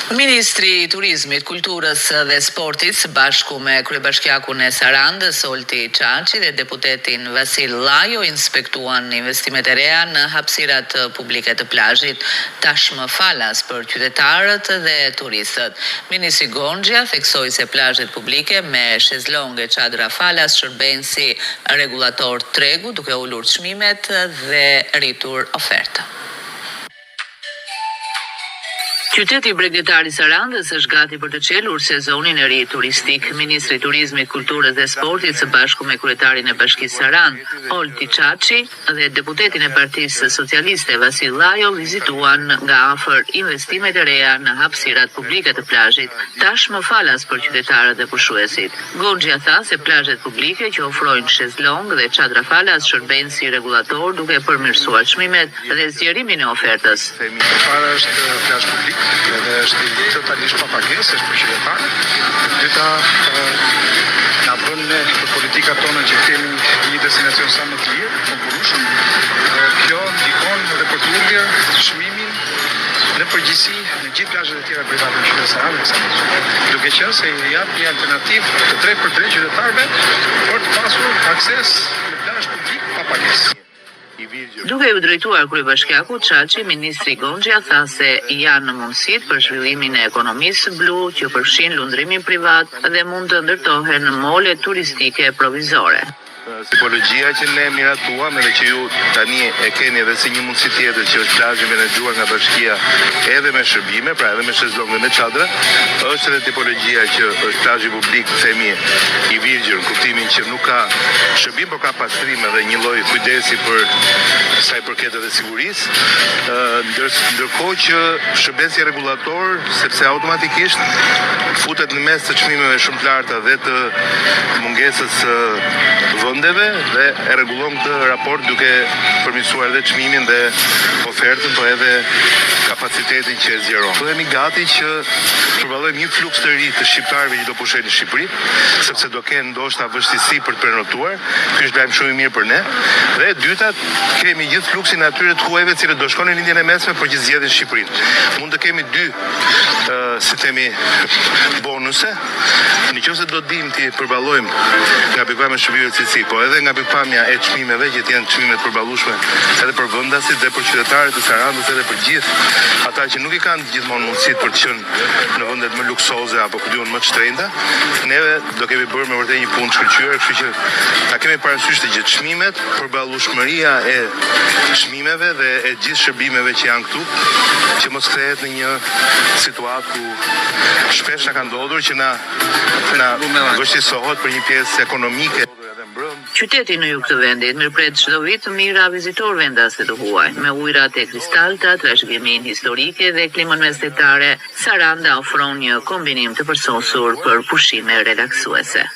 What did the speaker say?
Ministri i Turizmit, Kulturës dhe Sportit së bashku me kryebashkiakun e Sarandës Olti Çaçi dhe deputetin Vasil Llajo inspektuan investimet e reja në hapësirat publike të plazhit, tashmë falas për qytetarët dhe turistët. Ministri Gonxha theksoi se plazhet publike me shezlonge, çadra falas shërbejnë si rregullator tregu, duke ulur çmimet dhe rritur ofertën. Qyteti bregdetar i Sarandës është gati për të çelur sezonin e ri turistik. Ministri i Turizmit, Kulturës dhe Sportit së bashku me kryetarin e Bashkisë Sarandë, Olti Çaçi, dhe deputetin e Partisë Socialiste Vasil Llajo vizituan nga afër investimet e reja në hapësirat publike të plazhit, tashmë falas për qytetarët dhe pushuesit. Gonxha tha se plazhet publike që ofrojnë shezlong dhe çadra falas shërbejnë si rregullator duke përmirësuar çmimet dhe zgjerimin e ofertës. Para është plazh publik, edhe është totalisht pa pagesë, është për qytetarët. Dyta, na bën për politikat tona që kemi një destinacion sa më të lirë, konkurrueshëm. Kjo ndikon edhe për të ulur çmimin në përgjithësi në gjithë plazhet e tjera private në qytetin e Sarandës, duke qenë se i jap një alternativë të drejtë për drejtë qytetarëve për të pasur akses në plazh publik pa pagesë. Duke u drejtuar kryebashkiakut Çaçi, ministri Gonxha tha se janë në mundësitë për zhvillimin e ekonomisë blu që përfshin lundrimin privat dhe mund të ndërtohen mole turistike provizore. Tipologjia që ne miratuam edhe që ju tani e keni edhe si një mundësi tjetër që është plazhi menaxhuar nga bashkia edhe me shërbime, pra edhe me shezlong dhe me çadra, është edhe tipologjia që është plazhi publik, themi i virgjër, kuptimin që nuk ka shërbim, por ka pastrim edhe një lloj kujdesi për sa i përket edhe sigurisë, ndërkohë që shërben si rregullator, sepse automatikisht futet në mes të çmimeve shumë të larta dhe të mungesës vendeve dhe e rregullon këtë raport duke përmirësuar edhe çmimin dhe ofertën, po edhe kapacitetin që e zgjeron. Do jemi gati që përballojmë një fluks të ri të shqiptarëve që do pushojnë në Shqipëri, sepse do kenë ndoshta vështirësi për të prenotuar. Ky është lajm shumë i mirë për ne. Dhe e dyta, kemi gjithë fluksin e atyre të huajve që do shkonin në lindjen e mesme por që zgjedhin Shqipërinë. Mund të kemi dy si themi bonuse. Nëse do dim të përballojmë nga pikpamja e shërbimeve cilësi, po edhe nga pikpamja e çmimeve që të janë çmime të përballueshme edhe për vendasit dhe për qytetarët e Sarandës edhe për gjithë ata që nuk i kanë gjithmonë mundësitë për të qenë në vendet më luksoze apo ku diun më të shtrenjta, neve do kemi bërë me vërtet një punë të shkëlqyer, kështu që ta kemi parasysh të gjithë çmimet, përballueshmëria e çmimeve dhe e gjithë shërbimeve që janë këtu, që mos kthehet në një situatë ku shpesh na ka ndodhur që na vështirësohet për një pjesë ekonomike. Qyteti në jug të vendit mirëpret çdo vit mira vizitor vendaste të huaj, me ujërat e kristalta, trashëgimin historike dhe klimën mesjetare. Saranda ofron një kombinim të përsosur për pushime relaksuese.